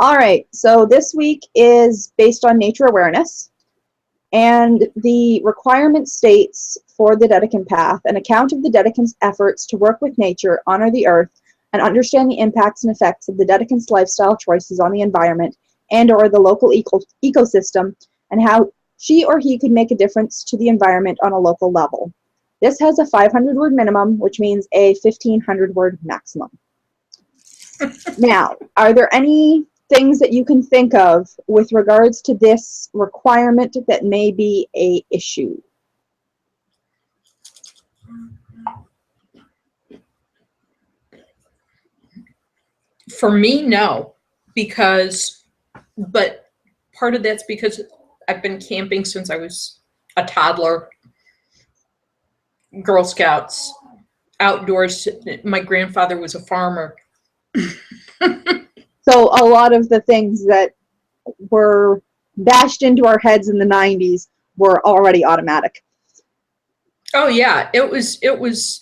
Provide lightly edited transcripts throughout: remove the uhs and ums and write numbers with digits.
All right, so this week is based on nature awareness, and the requirement states for the Dedekind Path an account of the Dedekind's efforts to work with nature, honor the earth, and understand the impacts and effects of the Dedekind's lifestyle choices on the environment and/or the local ecosystem, and how she or he could make a difference to the environment on a local level. This has a 500-word minimum, which means a 1,500-word maximum. Now, are there any things that you can think of with regards to this requirement that may be a issue? For me, no, but part of that's because I've been camping since I was a toddler. Girl Scouts, outdoors. My grandfather was a farmer. So a lot of the things that were bashed into our heads in the 90s were already automatic. Oh yeah, it was.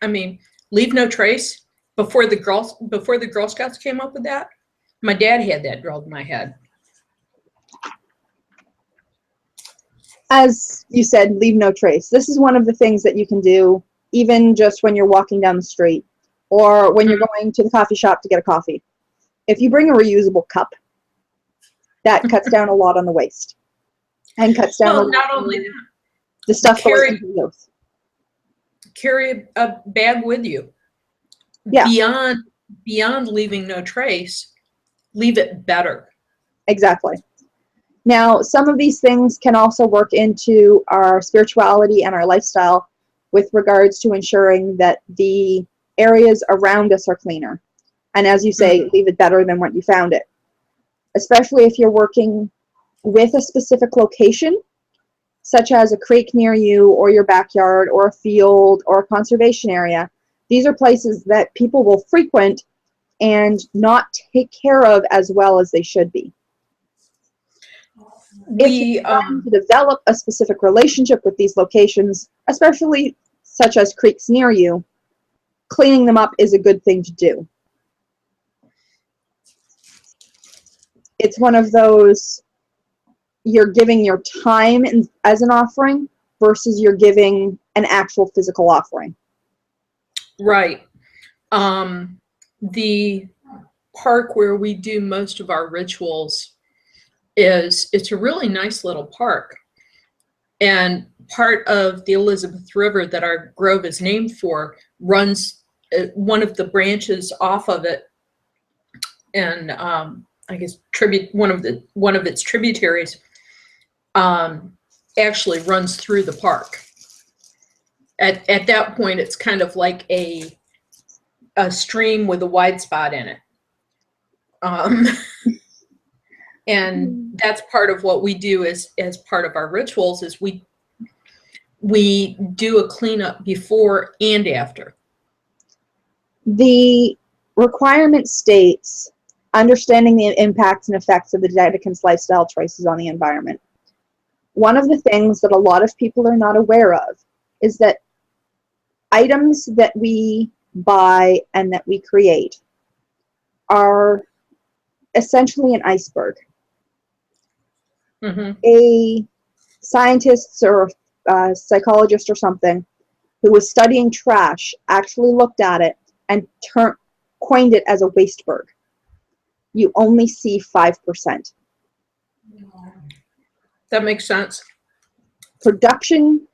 I mean, leave no trace. Before the Girl Scouts came up with that, my dad had that drilled in my head. As you said, leave no trace. This is one of the things that you can do even just when you're walking down the street or when you're going to the coffee shop to get a coffee. If you bring a reusable cup, that cuts down a lot on the waste and cuts down not only that, the stuff going into the earth. Carry a bag with you. Yeah. Beyond leaving no trace, leave it better. Exactly. Now, some of these things can also work into our spirituality and our lifestyle with regards to ensuring that the areas around us are cleaner. And as you say, leave it better than what you found it. Especially if you're working with a specific location, such as a creek near you or your backyard or a field or a conservation area. These are places that people will frequent and not take care of as well as they should be. If you're trying to develop a specific relationship with these locations, especially such as creeks near you, cleaning them up is a good thing to do. It's one of those, you're giving your time as an offering versus you're giving an actual physical offering. Right. The park where we do most of our rituals it's a really nice little park. And part of the Elizabeth River that our grove is named for runs one of the branches off of it, and I guess one of its tributaries actually runs through the park. At that point, it's kind of like a stream with a wide spot in it. And that's part of what we do as part of our rituals is we do a cleanup before and after. The requirement states understanding the impacts and effects of the Dedekind's lifestyle choices on the environment. One of the things that a lot of people are not aware of is that items that we buy and that we create are essentially an iceberg. Mm-hmm. A scientist or a psychologist or something who was studying trash actually looked at it and coined it as a wasteberg. You only see 5%. That makes sense. Production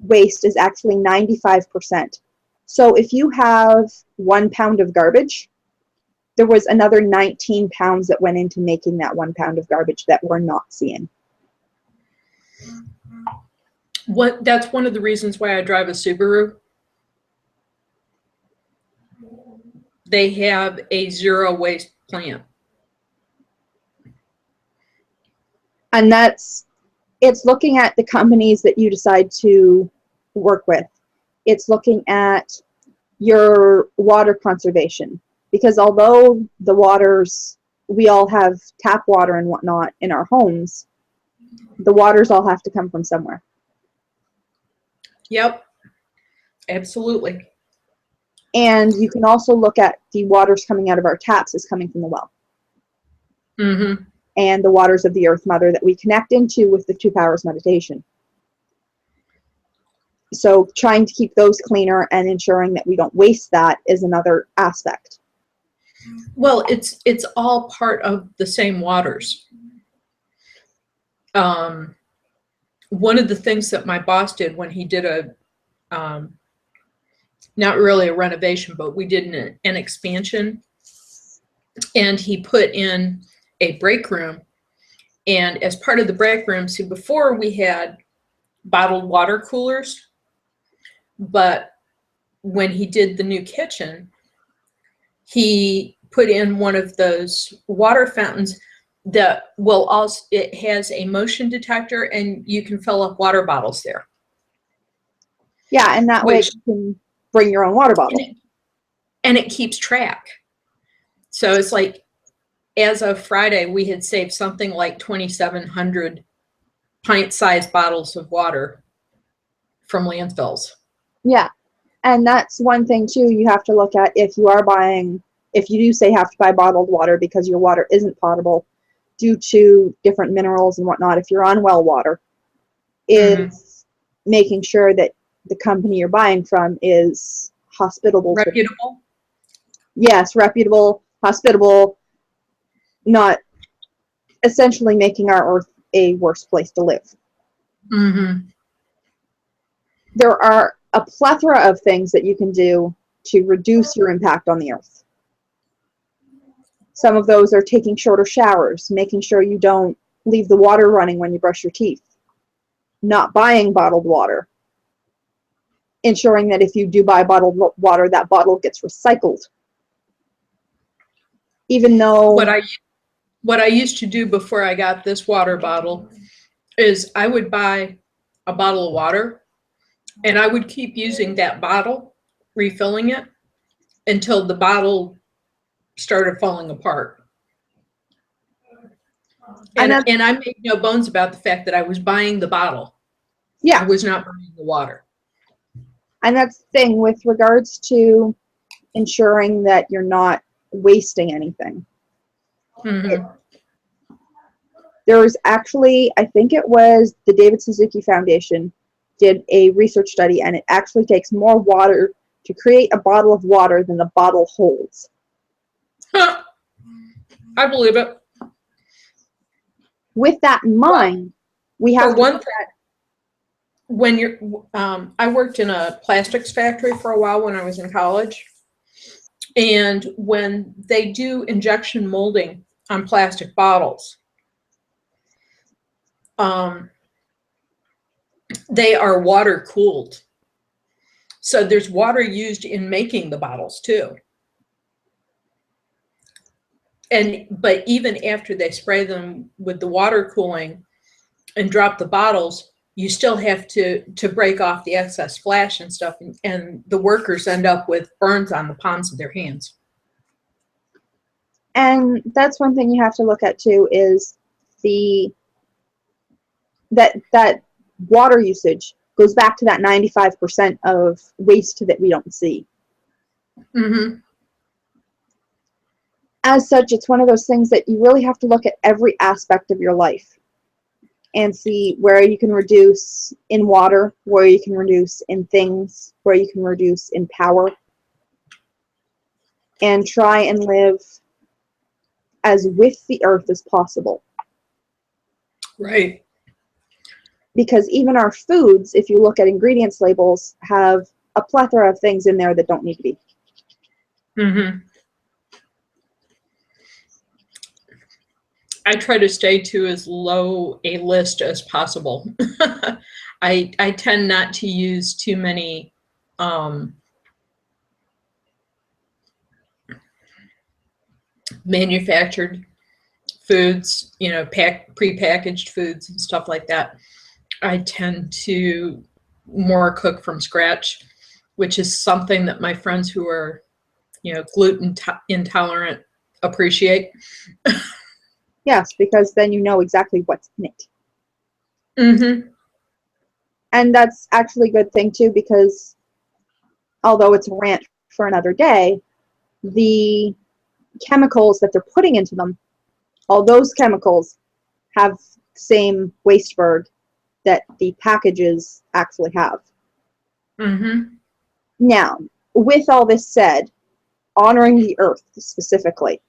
waste is actually 95%. So if you have 1 pound of garbage, there was another 19 pounds that went into making that 1 pound of garbage that we're not seeing. That's one of the reasons why I drive a Subaru. They have a zero waste plant. And it's looking at the companies that you decide to work with. It's looking at your water conservation. Because although the waters, we all have tap water and whatnot in our homes, the waters all have to come from somewhere. Yep, absolutely. And you can also look at the waters coming out of our taps as coming from the well. Mm-hmm. and the waters of the Earth Mother that we connect into with the Two Powers meditation. So trying to keep those cleaner and ensuring that we don't waste that is another aspect. Well, it's all part of the same waters. One of the things that my boss did when he did a not really a renovation, but we did an expansion, and he put in a break room. And as part of the break room, see, before we had bottled water coolers, but when he did the new kitchen, he put in one of those water fountains that will also, it has a motion detector, and you can fill up water bottles there. Yeah, and that way you can bring your own water bottle. And it keeps track. So it's like, as of Friday, we had saved something like 2,700 pint-sized bottles of water from landfills. Yeah, and that's one thing too you have to look at if you are buying, if you do say have to buy bottled water because your water isn't potable due to different minerals and whatnot, if you're on well water, is making sure that the company you're buying from is hospitable. Reputable? Yes, reputable, hospitable, not essentially making our Earth a worse place to live. Mm-hmm. There are a plethora of things that you can do to reduce your impact on the Earth. Some of those are taking shorter showers, making sure you don't leave the water running when you brush your teeth, not buying bottled water, ensuring that if you do buy bottled water, that bottle gets recycled. Even though... What I used to do before I got this water bottle is I would buy a bottle of water, and I would keep using that bottle, refilling it, until the bottle started falling apart. And I made no bones about the fact that I was buying the bottle. Yeah. I was not buying the water. And that's the thing with regards to ensuring that you're not wasting anything. Mm-hmm. There was actually, I think it was the David Suzuki Foundation did a research study, and it actually takes more water to create a bottle of water than the bottle holds. Huh. I believe it. With that in mind, we have to look at... When you're, I worked in a plastics factory for a while when I was in college. And when they do injection molding on plastic bottles, they are water cooled. So there's water used in making the bottles too. But even after they spray them with the water cooling and drop the bottles, you still have to break off the excess flash and stuff, and the workers end up with burns on the palms of their hands. And that's one thing you have to look at too, is that water usage goes back to that 95% of waste that we don't see. Mm-hmm. As such, it's one of those things that you really have to look at every aspect of your life and see where you can reduce in water, where you can reduce in things, where you can reduce in power, and try and live as with the earth as possible. Right. Because even our foods, if you look at ingredients labels, have a plethora of things in there that don't need to be. Mm-hmm. I try to stay to as low a list as possible. I tend not to use too many manufactured foods, pre-packaged foods and stuff like that. I tend to more cook from scratch, which is something that my friends who are, gluten intolerant appreciate. Yes, because then you know exactly what's in it. Mm-hmm. And that's actually a good thing too, because although it's a rant for another day, the chemicals that they're putting into them all those chemicals have the same waste bird that the packages actually have. Mm-hmm. Now, with all this said, honoring the earth specifically,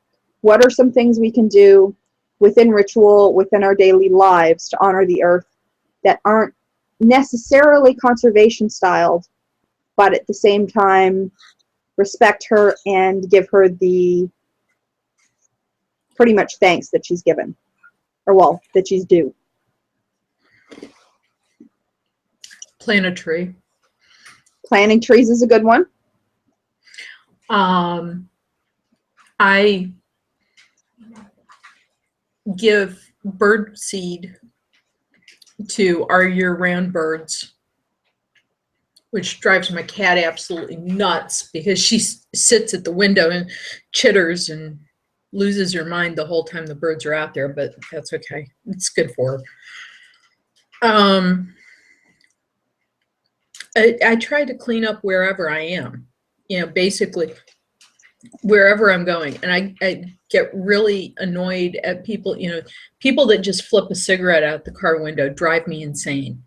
what are some things we can do within ritual, within our daily lives to honor the earth that aren't necessarily conservation styled, but at the same time respect her and give her the pretty much thanks that she's given, or well, that she's due? Plant a tree. Planting trees is a good one. I give bird seed to our year-round birds, which drives my cat absolutely nuts because she sits at the window and chitters and loses her mind the whole time the birds are out there, but that's okay. It's good for her. I try to clean up wherever I am, basically wherever I'm going. And I get really annoyed at people, people that just flip a cigarette out the car window drive me insane.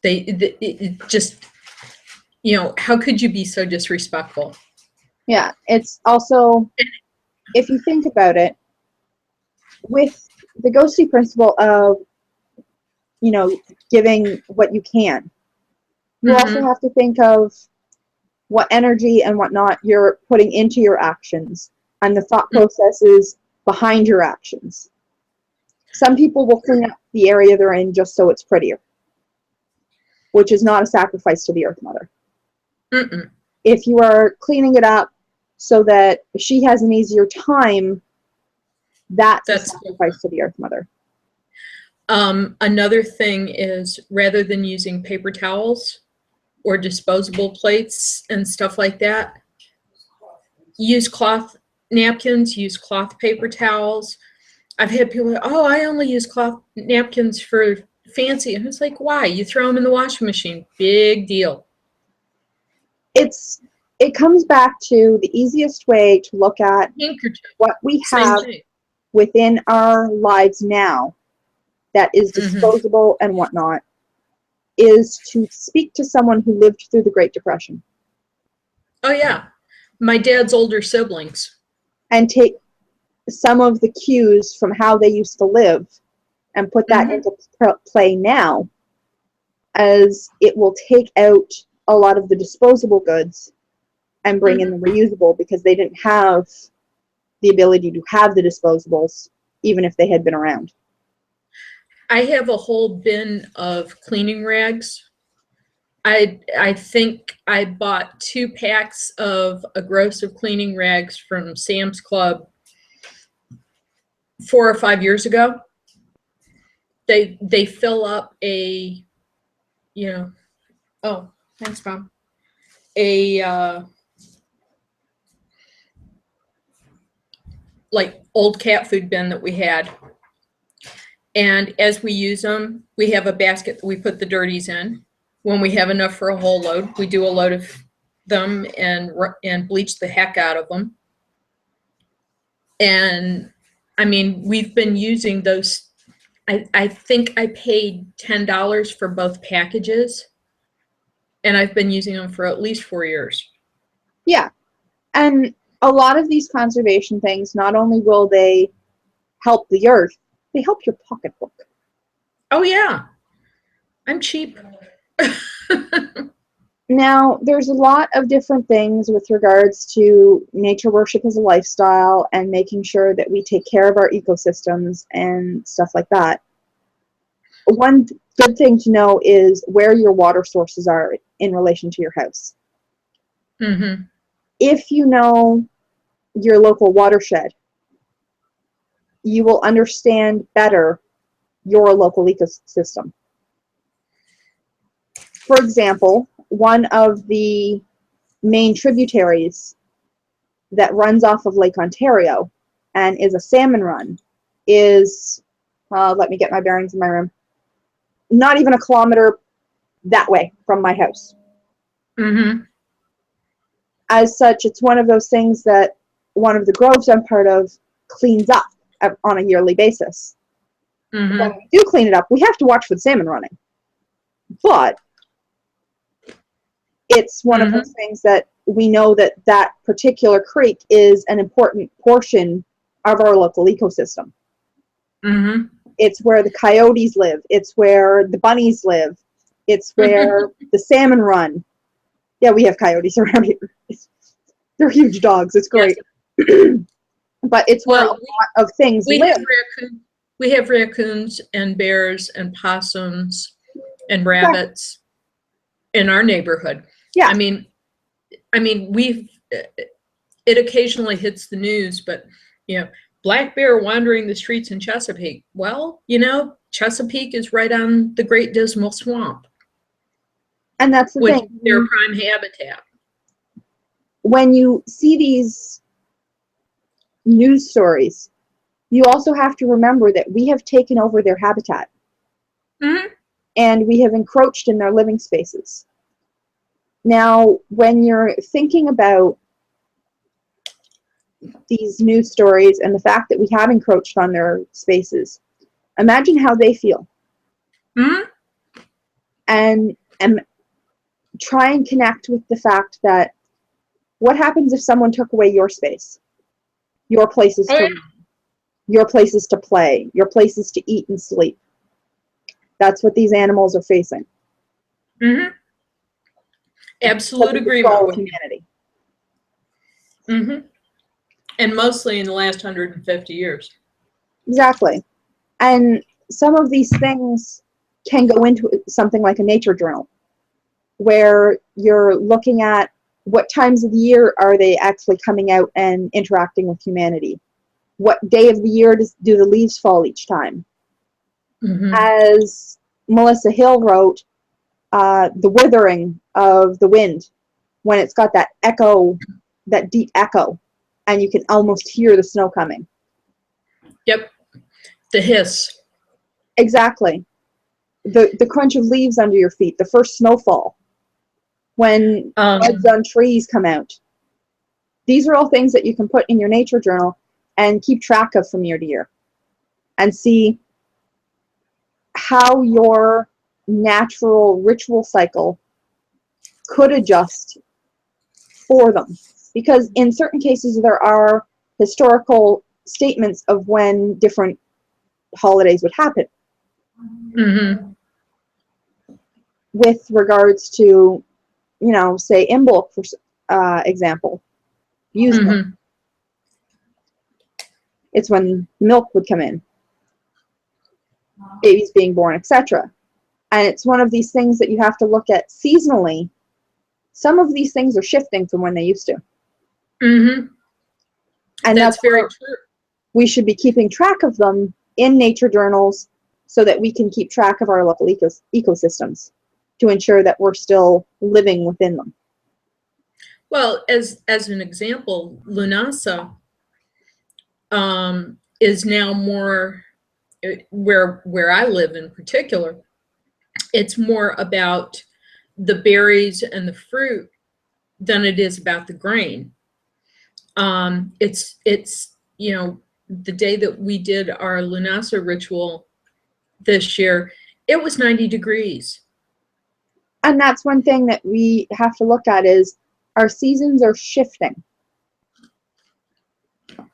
It just, how could you be so disrespectful? Yeah, it's also, if you think about it, with the ghosty principle of, giving what you can, you also have to think of what energy and whatnot you're putting into your actions and the thought processes behind your actions. Some people will clean up the area they're in just so it's prettier, which is not a sacrifice to the Earth Mother. Mm-mm. If you are cleaning it up so that she has an easier time, that's a sacrifice to the Earth Mother. Another thing is, rather than using paper towels or disposable plates and stuff like that, use cloth napkins, use cloth paper towels. I've had people, I only use cloth napkins for fancy. And it's like, why? You throw them in the washing machine. Big deal. It comes back to the easiest way to look at what we have within our lives now that is disposable and whatnot, is to speak to someone who lived through the Great Depression. Oh, yeah. My dad's older siblings. And take some of the cues from how they used to live and put that into play now, as it will take out a lot of the disposable goods and bring in the reusable, because they didn't have the ability to have the disposables even if they had been around. I have a whole bin of cleaning rags. I think I bought 2 packs of a gross of cleaning rags from Sam's Club 4 or 5 years ago. They fill up a, oh, thanks, Mom. Like old cat food bin that we had. And as we use them, we have a basket that we put the dirties in. When we have enough for a whole load, we do a load of them and bleach the heck out of them. And I mean, we've been using those. I think I paid $10 for both packages, and I've been using them for at least 4 years. Yeah. And a lot of these conservation things, not only will they help the earth, they help your pocketbook. Oh, yeah. I'm cheap. Now, there's a lot of different things with regards to nature worship as a lifestyle and making sure that we take care of our ecosystems and stuff like that. One good thing to know is where your water sources are in relation to your house. If you know your local watershed, you will understand better your local ecosystem. For example, one of the main tributaries that runs off of Lake Ontario and is a salmon run is, let me get my bearings in my room, not even a kilometer that way from my house. As such, it's one of those things that one of the groves I'm part of cleans up on a yearly basis. Mm-hmm. When we do clean it up, we have to watch for the salmon running. But it's one of those things that we know that that particular creek is an important portion of our local ecosystem. Mm-hmm. It's where the coyotes live. It's where the bunnies live. It's where the salmon run. Yeah, we have coyotes around here. They're huge dogs. It's great. Yes. But it's where a lot of things live. We have raccoons and bears and possums and rabbits in our neighborhood. Yeah. I mean, it occasionally hits the news, but, black bear wandering the streets in Chesapeake. Well, Chesapeake is right on the Great Dismal Swamp. And that's the thing. Their prime habitat. When you see these news stories, you also have to remember that we have taken over their habitat. Mm-hmm. And we have encroached in their living spaces. Now, when you're thinking about these news stories and the fact that we have encroached on their spaces, imagine how they feel. Mm-hmm. And try and connect with the fact that what happens if someone took away your space, your places to run, your places to play, your places to eat and sleep? That's what these animals are facing. Mm-hmm. Absolute agreement with humanity. Mm-hmm. And mostly in the last 150 years. Exactly. And some of these things can go into something like a nature journal, where you're looking at what times of the year are they actually coming out and interacting with humanity. What day of the year do the leaves fall each time? Mm-hmm. As Melissa Hill wrote, the withering of the wind, when it's got that echo, that deep echo, and you can almost hear the snow coming. Yep. The hiss. Exactly. The crunch of leaves under your feet, the first snowfall, when buds on trees come out. These are all things that you can put in your nature journal and keep track of from year to year, and see how your natural ritual cycle could adjust for them. Because in certain cases, there are historical statements of when different holidays would happen. Mm-hmm. With regards to, say Imbolc, for example, use milk. Mm-hmm. It's when milk would come in, babies being born, etc. And it's one of these things that you have to look at seasonally. Some of these things are shifting from when they used to. Mm-hmm. And that's very true. We should be keeping track of them in nature journals so that we can keep track of our local ecosystems to ensure that we're still living within them. Well, as an example, Lunasa is now more, where I live in particular, it's more about the berries and the fruit than it is about the grain. It's the day that we did our Lunasa ritual this year, it was 90 degrees. And that's one thing that we have to look at is our seasons are shifting.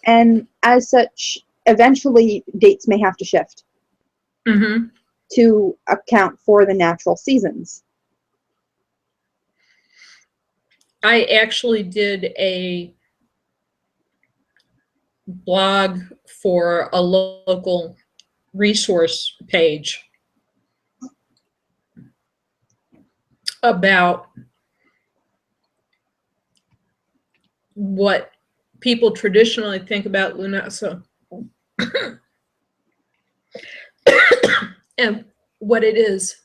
And as such, eventually dates may have to shift. Mm-hmm. To account for the natural seasons. I actually did a blog for a local resource page about what people traditionally think about Lunasa and what it is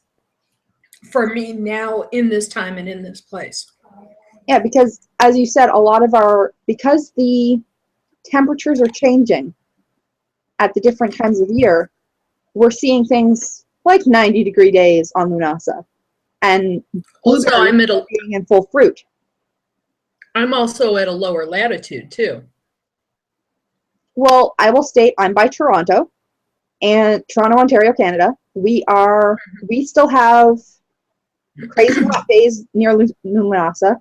for me now in this time and in this place. Yeah, because as you said, because the temperatures are changing at the different times of year, we're seeing things like 90-degree days on Lunasa, and blueberries being in full fruit. I'm also at a lower latitude too. Well, I will state I'm by Toronto, and Toronto, Ontario, Canada. We still have crazy hot days near Lunasa.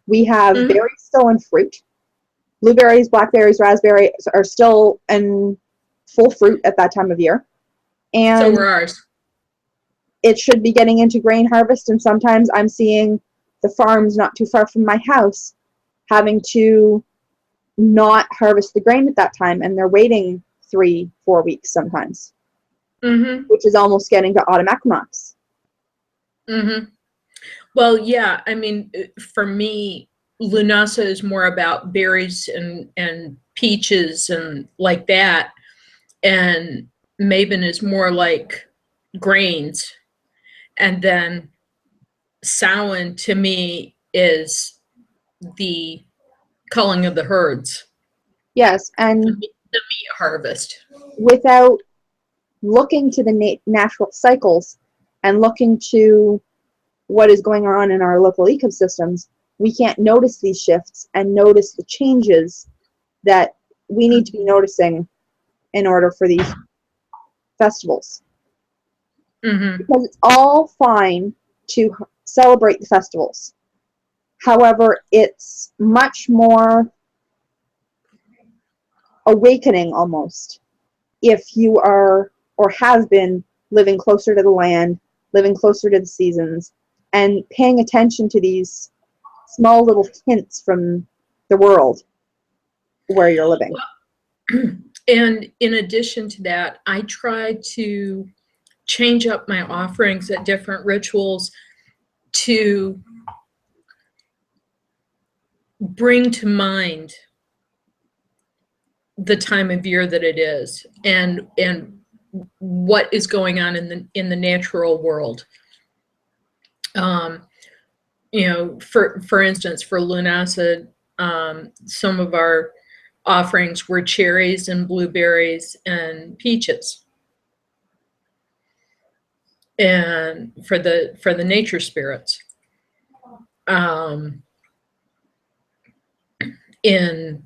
We have Mhm. berries still in fruit. Blueberries, blackberries, raspberries are still in full fruit at that time of year. So And were ours. it should be getting into grain harvest, and sometimes I'm seeing the farms not too far from my house having to not harvest the grain at that time, and they're waiting 3-4 weeks sometimes, Mm-hmm. which is almost getting to autumn equinox. Mm-hmm. Well, yeah, I mean, for me, Lunasa is more about berries and peaches and like that, and Maven is more like grains, and then Samhain to me is the culling of the herds, Yes, and the meat harvest. without looking to the natural cycles and looking to what is going on in our local ecosystems, we can't notice these shifts and notice the changes that we need to be noticing in order for these festivals. Mm-hmm. Because it's all fine to celebrate the festivals. However, it's much more awakening almost if you are or have been living closer to the land, living closer to the seasons, and paying attention to these small little hints from the world where you're living. And in addition to that, I try to change up my offerings at different rituals to bring to mind the time of year that it is and what is going on in the natural world. Um, you know, for instance, for Lunasa, some of our offerings were cherries and blueberries and peaches. And for the nature spirits, um, in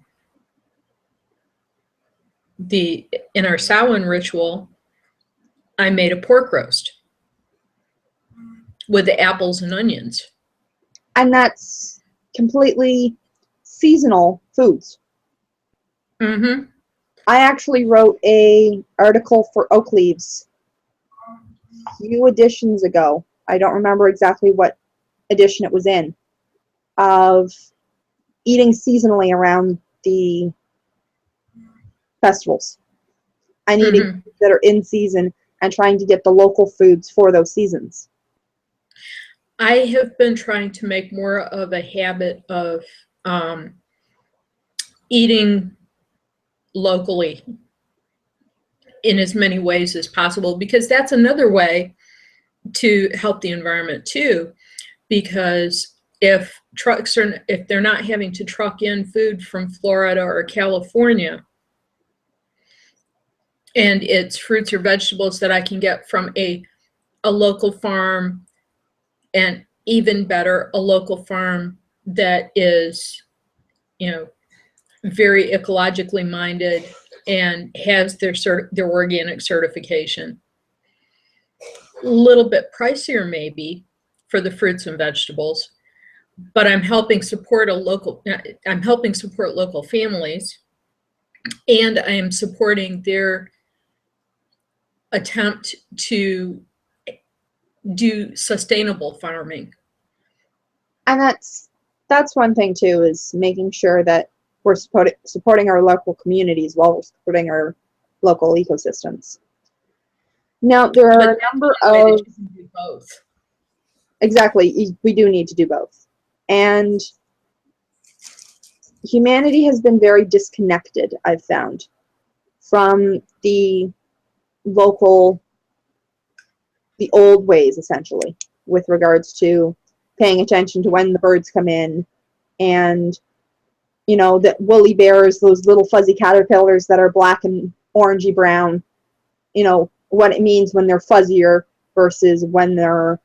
in our Samhain ritual, I made a pork roast with the apples and onions. And that's completely seasonal foods. Mm-hmm. I actually wrote a article for Oak Leaves a few editions ago. I don't remember exactly what edition it was in, of eating seasonally around the festivals and eating Mm-hmm. foods that are in season and trying to get the local foods for those seasons. I have been trying to make more of a habit of um, eating locally in as many ways as possible, because that's another way to help the environment too. Because if they're not having to truck in food from Florida or California, and it's fruits or vegetables that I can get from a local farm, and even better, a local farm that is, you know, very ecologically minded and has their organic certification. A little bit pricier maybe for the fruits and vegetables, but I'm helping support local families, and I am supporting their attempt to do sustainable farming. And that's one thing too, is making sure that we're supporting our local communities while we're supporting our local ecosystems. Now, there But are a that's number one way that of, you can do both. exactly, we do need to do both. And humanity has been very disconnected, I've found, from local, the old ways, essentially, with regards to paying attention to when the birds come in, and the woolly bears, those little fuzzy caterpillars that are black and orangey brown, what it means when they're fuzzier versus when they're,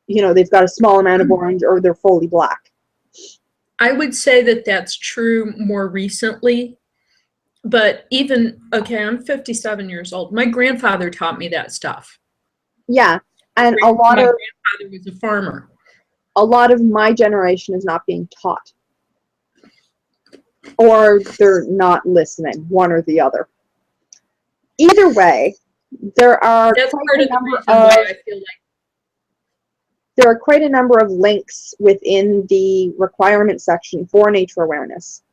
they've got a small amount of orange or they're fully black. I would say that that's true more recently. But even, okay, I'm 57 years old. My grandfather taught me that stuff. Yeah. And My grandfather was a farmer. a lot of my generation is not being taught, or they're not listening, one or the other. Either way, there are That's quite part a of the number reason why I feel like there are quite a number of links within the requirement section for nature awareness,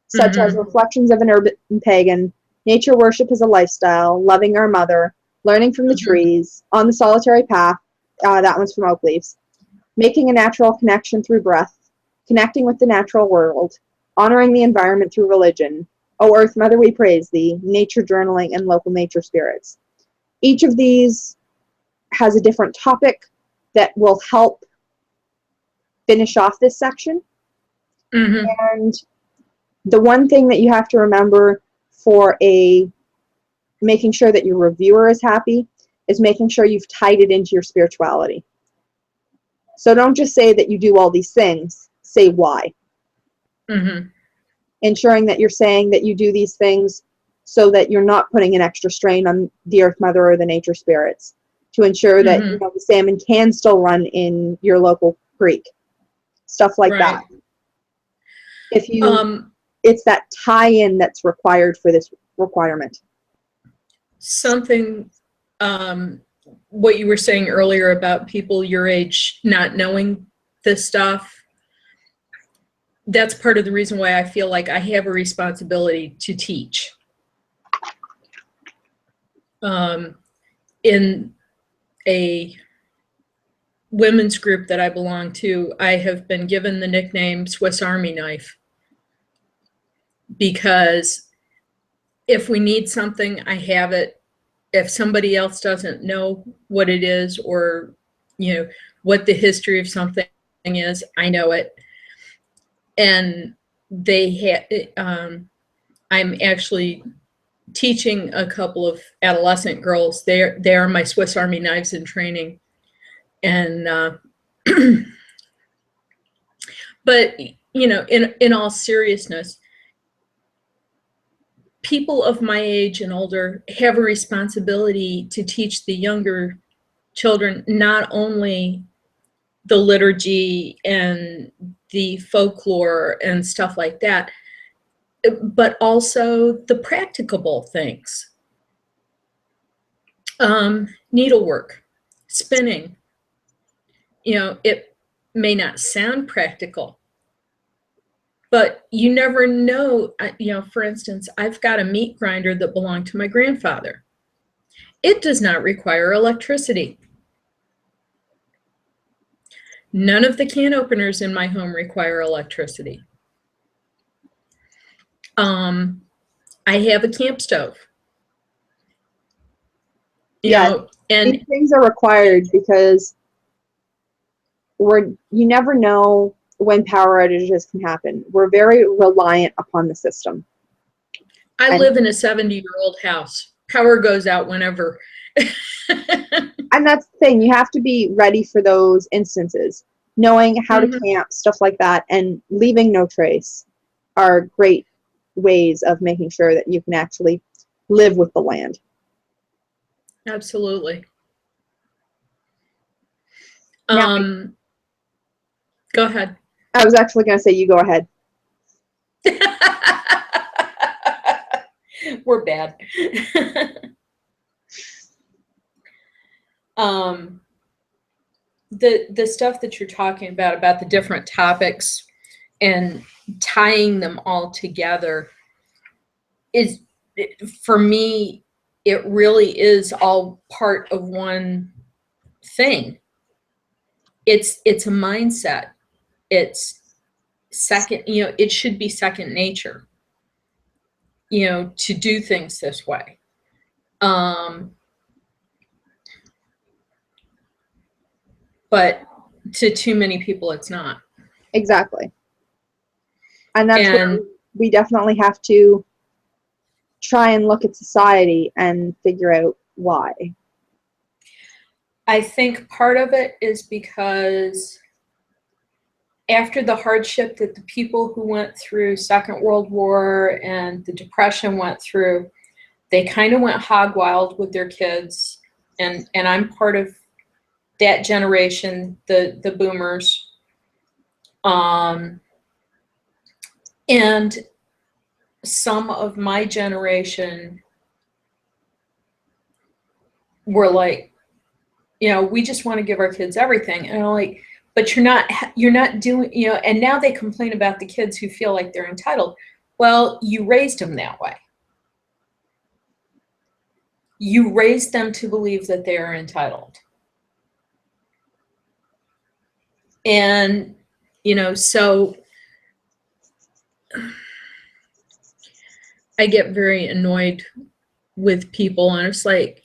such as reflections of an urban pagan, nature worship as a lifestyle, loving our mother, learning from the trees, on the solitary path, that one's from Oak Leaves, making a natural connection through breath, connecting with the natural world, honoring the environment through religion, O Earth Mother we praise thee, nature journaling, and local nature spirits. Each of these has a different topic that will help finish off this section. And the one thing that you have to remember for making sure that your reviewer is happy is making sure you've tied it into your spirituality. So don't just say that you do all these things, say why. Ensuring that you're saying that you do these things so that you're not putting an extra strain on the Earth Mother or the nature spirits, to ensure that you know, the salmon can still run in your local creek, stuff like that. If you, it's that tie-in that's required for this requirement. Something, what you were saying earlier about people your age not knowing this stuff, that's part of the reason why I feel like I have a responsibility to teach. In a women's group that I belong to, I have been given the nickname Swiss Army knife, because if we need something, I have it. If somebody else doesn't know what it is, or, you know, what the history of something is, I know it. And I'm actually teaching a couple of adolescent girls. They are my Swiss Army knives in training. And but, you know, in all seriousness, people of my age and older have a responsibility to teach the younger children not only the liturgy and the folklore and stuff like that, but also the practicable things. Needlework, spinning. You know, it may not sound practical, but you never know. You know, for instance, I've got a meat grinder that belonged to my grandfather. It does not require electricity. None of the can openers in my home require electricity. I have a camp stove. You know, and these things are required because you never know when power outages can happen. We're very reliant upon the system. I live in a 70-year-old house. Power goes out whenever. And that's the thing. You have to be ready for those instances. Knowing how to camp, stuff like that, and leaving no trace are great ways of making sure that you can actually live with the land. Absolutely. Now, go ahead. I was actually going to say, you go ahead. We're bad. The stuff that you're talking about the different topics and tying them all together is, for me, it really is all part of one thing. It's a mindset. It's second, you know, it should be second nature, you know, to do things this way. But to too many people, it's not. Exactly. And that's where we definitely have to try and look at society and figure out why. I think part of it is because after the hardship that the people who went through Second World War and the Depression went through, they kind of went hog wild with their kids. And I'm part of that generation, the boomers. And some of my generation were like, we just want to give our kids everything. And I'm like, but you're not doing, and now they complain about the kids who feel like they're entitled. Well, you raised them that way. You raised them to believe that they are entitled. And, so I get very annoyed with people, and it's like,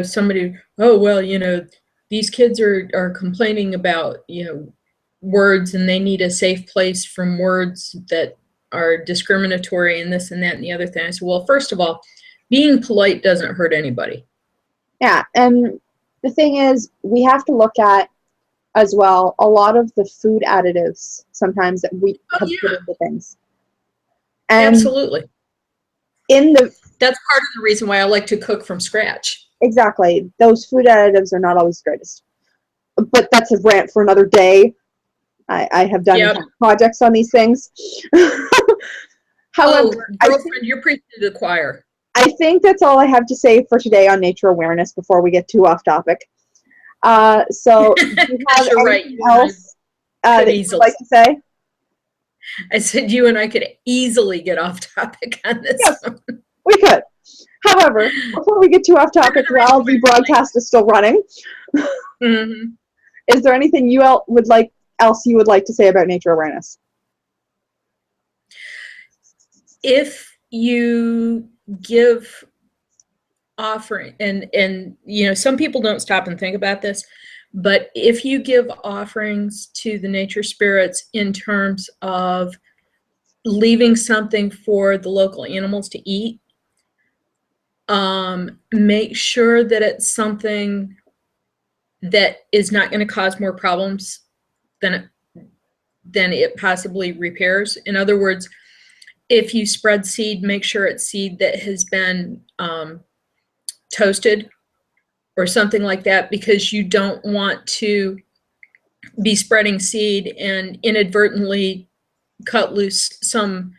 somebody, oh, well, these kids are complaining about, words, and they need a safe place from words that are discriminatory and this and that and the other thing. I said, well, first of all, being polite doesn't hurt anybody. Yeah, and the thing is, we have to look at as well a lot of the food additives sometimes that we have put into things. And absolutely. That's part of the reason why I like to cook from scratch. Exactly. Those food additives are not always the greatest. But that's a rant for another day. I have done projects on these things. However, girlfriend, you're preaching to the choir. I think that's all I have to say for today on nature awareness before we get too off topic. So, do you have anything else that you'd like to say? I said you and I could easily get off topic on this. Yes, we could. However, before we get too off topic, while the broadcast is still running, is there anything else you would like to say about nature awareness? If you give offering, and some people don't stop and think about this, but if you give offerings to the nature spirits in terms of leaving something for the local animals to eat, make sure that it's something that is not going to cause more problems than it possibly repairs. In other words, if you spread seed, make sure it's seed that has been toasted or something like that, because you don't want to be spreading seed and inadvertently cut loose some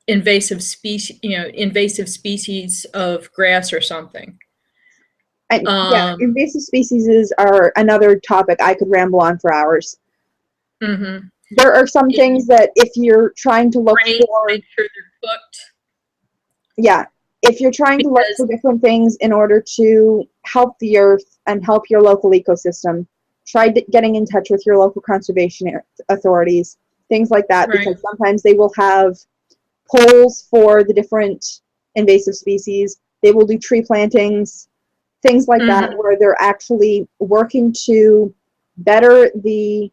invasive species of grass or something. And, invasive species are another topic I could ramble on for hours. There are some things that if you're trying to look for, make sure they're cooked. Yeah, if you're trying to look for different things in order to help the earth and help your local ecosystem, try getting in touch with your local conservation authorities, things like that, because sometimes they will have polls for the different invasive species. They will do tree plantings, things like that, where they're actually working to better the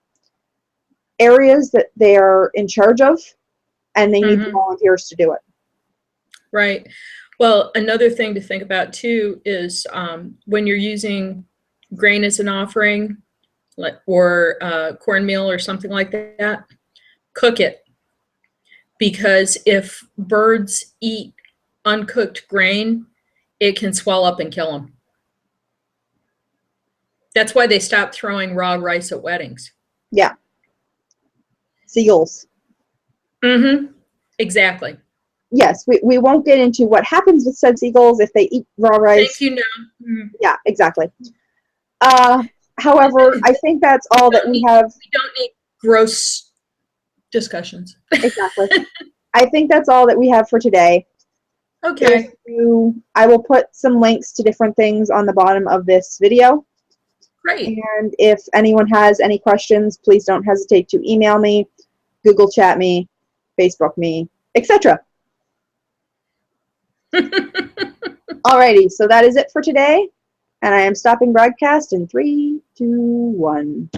areas that they are in charge of, and they need volunteers to do it. Right. Well, another thing to think about too is when you're using grain as an offering, or cornmeal or something like that, cook it. Because if birds eat uncooked grain, it can swell up and kill them. That's why they stopped throwing raw rice at weddings. Yeah. Seagulls. Exactly. Yes, we won't get into what happens with said seagulls if they eat raw rice. Thank you, no. Yeah, exactly. However, I think that's all that we have. We don't need gross discussions. Exactly. I think that's all that we have for today. Okay. I will put some links to different things on the bottom of this video. Great. And if anyone has any questions, please don't hesitate to email me, Google chat me, Facebook me, etc. Alrighty, so that is it for today. And I am stopping broadcast in 3, 2, 1.